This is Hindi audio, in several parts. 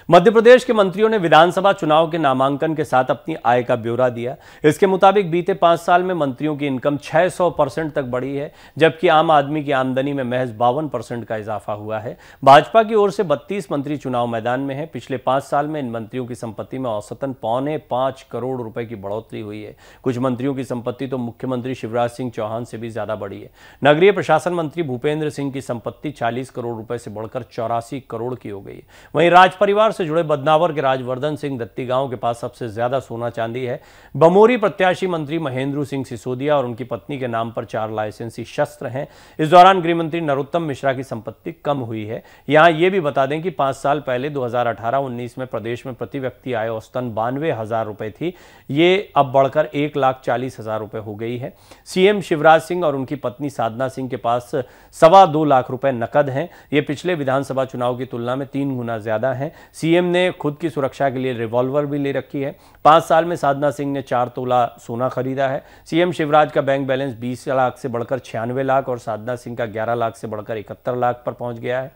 मध्य प्रदेश के मंत्रियों ने विधानसभा चुनाव के नामांकन के साथ अपनी आय का ब्यौरा दिया। इसके मुताबिक बीते 5 साल में मंत्रियों की इनकम 600% तक बढ़ी है, जबकि आम आदमी की आमदनी में महज 52% का इजाफा हुआ है। भाजपा की ओर से 32 मंत्री चुनाव मैदान में हैं। पिछले 5 साल में इन मंत्रियों की संपत्ति में औसतन 5.25 करोड़ रुपए की बढ़ोतरी हुई है। कुछ मंत्रियों की संपत्ति तो मुख्यमंत्री शिवराज सिंह चौहान से भी ज्यादा बढ़ी है। नगरीय प्रशासन मंत्री भूपेंद्र सिंह की संपत्ति 40 करोड़ रुपए से बढ़कर 84 करोड़ की हो गई है। वहीं राज परिवार से जुड़े बदनावर के राजवर्धन सिंह दत्ती गांव के पास सबसे ज्यादा सोना चांदी है। बमोरी प्रत्याशी मंत्री महेंद्र सिंह सिसोदिया और उनकी पत्नी के नाम पर 4 लाइसेंसी शस्त्र हैं। इस दौरान गृह मंत्री नरोत्तम मिश्रा की संपत्ति कम हुई है। यहां यह भी बता दें कि 5 साल पहले 2018-19 में प्रदेश में प्रति व्यक्ति आय औसतन 92,000 रुपए थी। ये अब बढ़कर 1,40,000 रुपए हो गई है। सीएम शिवराज सिंह और उनकी पत्नी साधना सिंह के पास 2.25 लाख रुपए नकद हैं। ये पिछले विधानसभा चुनाव की तुलना में 3 गुना ज्यादा है। सीएम ने खुद की सुरक्षा के लिए रिवॉल्वर भी ले रखी है। 5 साल में साधना सिंह ने 4 तोला सोना खरीदा है। सीएम शिवराज का बैंक बैलेंस 20 लाख से बढ़कर 96 लाख और साधना सिंह का 11 लाख से बढ़कर 71 लाख पर पहुंच गया है।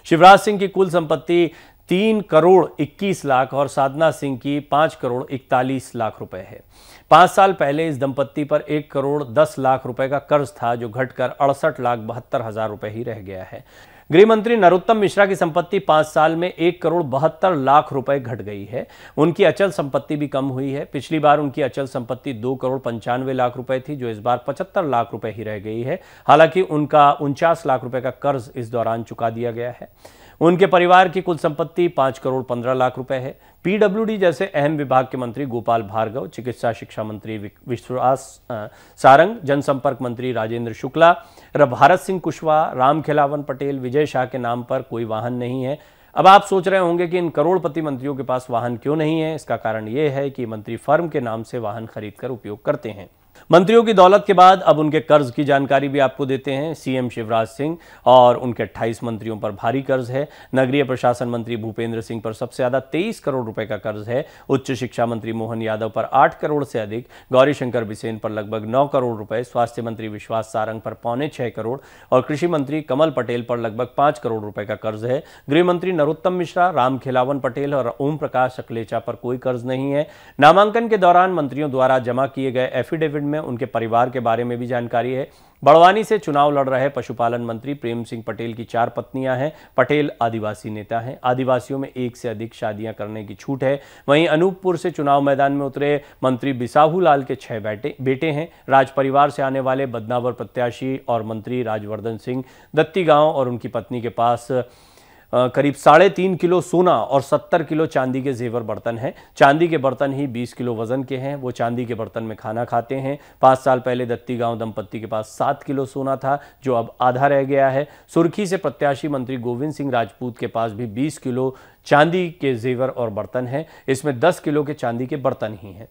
शिवराज सिंह की कुल संपत्ति 3 करोड़ 21 लाख और साधना सिंह की 5 करोड़ 41 लाख रुपए है। 5 साल पहले इस दंपत्ति पर 1 करोड़ 10 लाख रुपए का कर्ज था, जो घटकर 68,72,000 रुपए ही रह गया है। गृह मंत्री नरोत्तम मिश्रा की संपत्ति 5 साल में 1 करोड़ 72 लाख रुपए घट गई है। उनकी अचल संपत्ति भी कम हुई है। पिछली बार उनकी अचल संपत्ति 2 करोड़ 95 लाख रुपए थी, जो इस बार 75 लाख रुपए ही रह गई है। हालांकि उनका 49 लाख रुपए का कर्ज इस दौरान चुका दिया गया है। उनके परिवार की कुल संपत्ति 5 करोड़ 15 लाख रुपए है। पीडब्ल्यूडी जैसे अहम विभाग के मंत्री गोपाल भार्गव, चिकित्सा शिक्षा मंत्री विश्वास सारंग, जनसंपर्क मंत्री राजेंद्र शुक्ला, भारत सिंह कुशवाहा, रामखेलावन पटेल, विजय शाह के नाम पर कोई वाहन नहीं है। अब आप सोच रहे होंगे कि इन करोड़पति मंत्रियों के पास वाहन क्यों नहीं है। इसका कारण यह है कि मंत्री फर्म के नाम से वाहन खरीदकर उपयोग करते हैं। मंत्रियों की दौलत के बाद अब उनके कर्ज की जानकारी भी आपको देते हैं। सीएम शिवराज सिंह और उनके 28 मंत्रियों पर भारी कर्ज है। नगरीय प्रशासन मंत्री भूपेंद्र सिंह पर सबसे ज्यादा 23 करोड़ रुपए का कर्ज है। उच्च शिक्षा मंत्री मोहन यादव पर 8 करोड़ से अधिक, गौरीशंकर बिसेन पर लगभग 9 करोड़ रुपए, स्वास्थ्य मंत्री विश्वास सारंग पर 5.25 करोड़ और कृषि मंत्री कमल पटेल पर लगभग 5 करोड़ रुपए का कर्ज है। गृह मंत्री नरोत्तम मिश्रा, रामखेलावन पटेल और ओम प्रकाश सकलेचा पर कोई कर्ज नहीं है। नामांकन के दौरान मंत्रियों द्वारा जमा किए गए एफिडेविट में उनके परिवार के बारे में भी जानकारी है। बड़वानी से चुनाव लड़ रहे पशुपालन मंत्री प्रेम सिंह पटेल की 4 पत्नियां हैं। पटेल आदिवासी नेता हैं। आदिवासियों में 1 से अधिक शादियां करने की छूट है। वहीं अनूपपुर से चुनाव मैदान में उतरे मंत्री बिसाहू लाल के 6 बेटे हैं। राज परिवार से आने वाले बदनावर प्रत्याशी और मंत्री राजवर्धन सिंह दत्ती गांव और उनकी पत्नी के पास करीब 3.5 किलो सोना और 70 किलो चांदी के जेवर बर्तन हैं। चांदी के बर्तन ही 20 किलो वजन के हैं। वो चांदी के बर्तन में खाना खाते हैं। 5 साल पहले दत्ती गांव दंपत्ति के पास 7 किलो सोना था, जो अब आधा रह गया है। सुर्खी से प्रत्याशी मंत्री गोविंद सिंह राजपूत के पास भी 20 किलो चांदी के जेवर और बर्तन हैं। इसमें 10 किलो के चांदी के बर्तन ही हैं।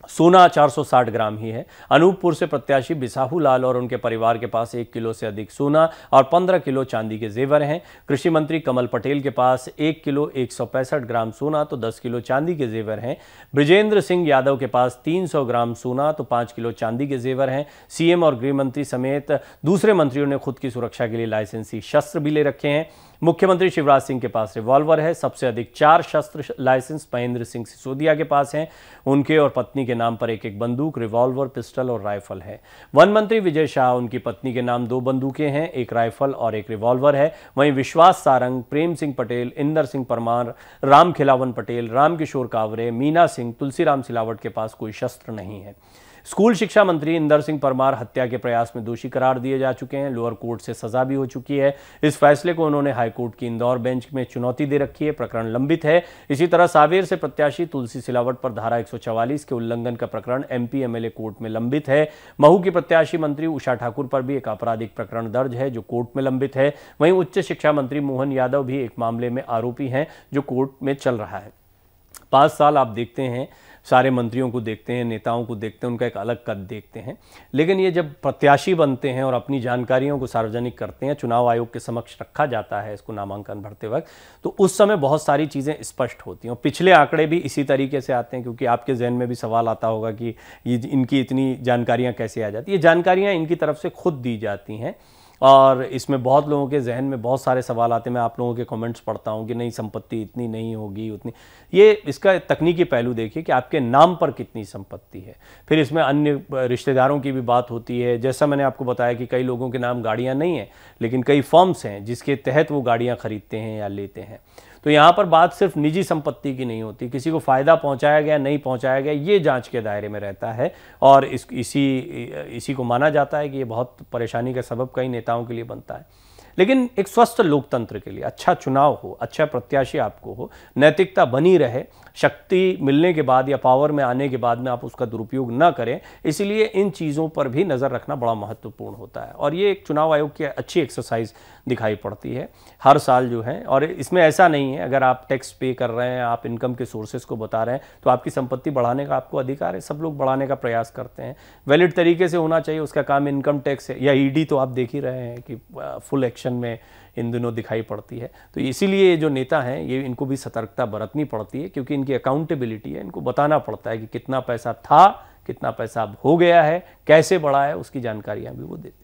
सोना 460 ग्राम ही है। अनूपपुर से प्रत्याशी बिसाहू लाल और उनके परिवार के पास 1 किलो से अधिक सोना और 15 किलो चांदी के जेवर हैं। कृषि मंत्री कमल पटेल के पास 1 किलो 165 ग्राम सोना तो 10 किलो चांदी के जेवर हैं। बृजेंद्र सिंह यादव के पास 300 ग्राम सोना तो 5 किलो चांदी के जेवर हैं। सीएम और गृह मंत्री समेत दूसरे मंत्रियों ने खुद की सुरक्षा के लिए लाइसेंसी शस्त्र भी ले रखे हैं। मुख्यमंत्री शिवराज सिंह के पास रिवॉल्वर है। सबसे अधिक 4 शस्त्र लाइसेंस महेंद्र सिंह सिसोदिया के पास हैं। उनके और पत्नी के नाम पर 1-1 बंदूक, रिवॉल्वर, पिस्टल और राइफल है। वन मंत्री विजय शाह, उनकी पत्नी के नाम 2 बंदूकें हैं, 1 राइफल और 1 रिवॉल्वर है। वहीं विश्वास सारंग, प्रेम सिंह पटेल, इंदर सिंह परमार, रामखेलावन पटेल, रामकिशोर कावरे, मीना सिंह, तुलसीराम सिलावट के पास कोई शस्त्र नहीं है। स्कूल शिक्षा मंत्री इंदर सिंह परमार हत्या के प्रयास में दोषी करार दिए जा चुके हैं। लोअर कोर्ट से सजा भी हो चुकी है। इस फैसले को उन्होंने हाईकोर्ट की इंदौर बेंच में चुनौती दे रखी है। प्रकरण लंबित है। इसी तरह सावेर से प्रत्याशी तुलसी सिलावट पर धारा 144 के उल्लंघन का प्रकरण एमपी एमएलए कोर्ट में लंबित है। महू की प्रत्याशी मंत्री उषा ठाकुर पर भी एक आपराधिक प्रकरण दर्ज है, जो कोर्ट में लंबित है। वहीं उच्च शिक्षा मंत्री मोहन यादव भी एक मामले में आरोपी हैं, जो कोर्ट में चल रहा है। 5 साल आप देखते हैं, सारे मंत्रियों को देखते हैं, नेताओं को देखते हैं, उनका एक अलग कद देखते हैं। लेकिन ये जब प्रत्याशी बनते हैं और अपनी जानकारियों को सार्वजनिक करते हैं, चुनाव आयोग के समक्ष रखा जाता है इसको नामांकन भरते वक्त, तो उस समय बहुत सारी चीज़ें स्पष्ट होती हैं। और पिछले आंकड़े भी इसी तरीके से आते हैं, क्योंकि आपके जहन में भी सवाल आता होगा कि ये इनकी इतनी जानकारियाँ कैसे आ जाती हैं। ये जानकारियाँ इनकी तरफ से खुद दी जाती हैं। और इसमें बहुत लोगों के जहन में बहुत सारे सवाल आते हैं। मैं आप लोगों के कमेंट्स पढ़ता हूँ कि नहीं, संपत्ति इतनी नहीं होगी उतनी। ये इसका तकनीकी पहलू देखिए कि आपके नाम पर कितनी संपत्ति है। फिर इसमें अन्य रिश्तेदारों की भी बात होती है। जैसा मैंने आपको बताया कि कई लोगों के नाम गाड़ियाँ नहीं हैं, लेकिन कई फर्म्स हैं जिसके तहत वो गाड़ियाँ खरीदते हैं या लेते हैं। तो यहाँ पर बात सिर्फ निजी संपत्ति की नहीं होती, किसी को फ़ायदा पहुँचाया गया नहीं पहुँचाया गया, ये जांच के दायरे में रहता है। और इसी को माना जाता है कि ये बहुत परेशानी का सबब कई नेताओं के लिए बनता है। लेकिन एक स्वस्थ लोकतंत्र के लिए अच्छा चुनाव हो, अच्छा प्रत्याशी आपको हो, नैतिकता बनी रहे, शक्ति मिलने के बाद या पावर में आने के बाद में आप उसका दुरुपयोग ना करें, इसलिए इन चीज़ों पर भी नज़र रखना बड़ा महत्वपूर्ण होता है। और ये एक चुनाव आयोग की अच्छी एक्सरसाइज दिखाई पड़ती है हर साल जो है। और इसमें ऐसा नहीं है अगर आप टैक्स पे कर रहे हैं, आप इनकम के सोर्सेज को बता रहे हैं, तो आपकी संपत्ति बढ़ाने का आपको अधिकार है। सब लोग बढ़ाने का प्रयास करते हैं, वैलिड तरीके से होना चाहिए, उसका काम इनकम टैक्स है। या ईडी तो आप देख ही रहे हैं कि फुल एक्शन में इन दिनों दिखाई पड़ती है। तो इसीलिए जो नेता हैं ये इनको भी सतर्कता बरतनी पड़ती है, क्योंकि इनकी अकाउंटेबिलिटी है। इनको बताना पड़ता है कि कितना पैसा था, कितना पैसा अब हो गया है, कैसे बढ़ा है, उसकी जानकारियाँ भी वो देते हैं।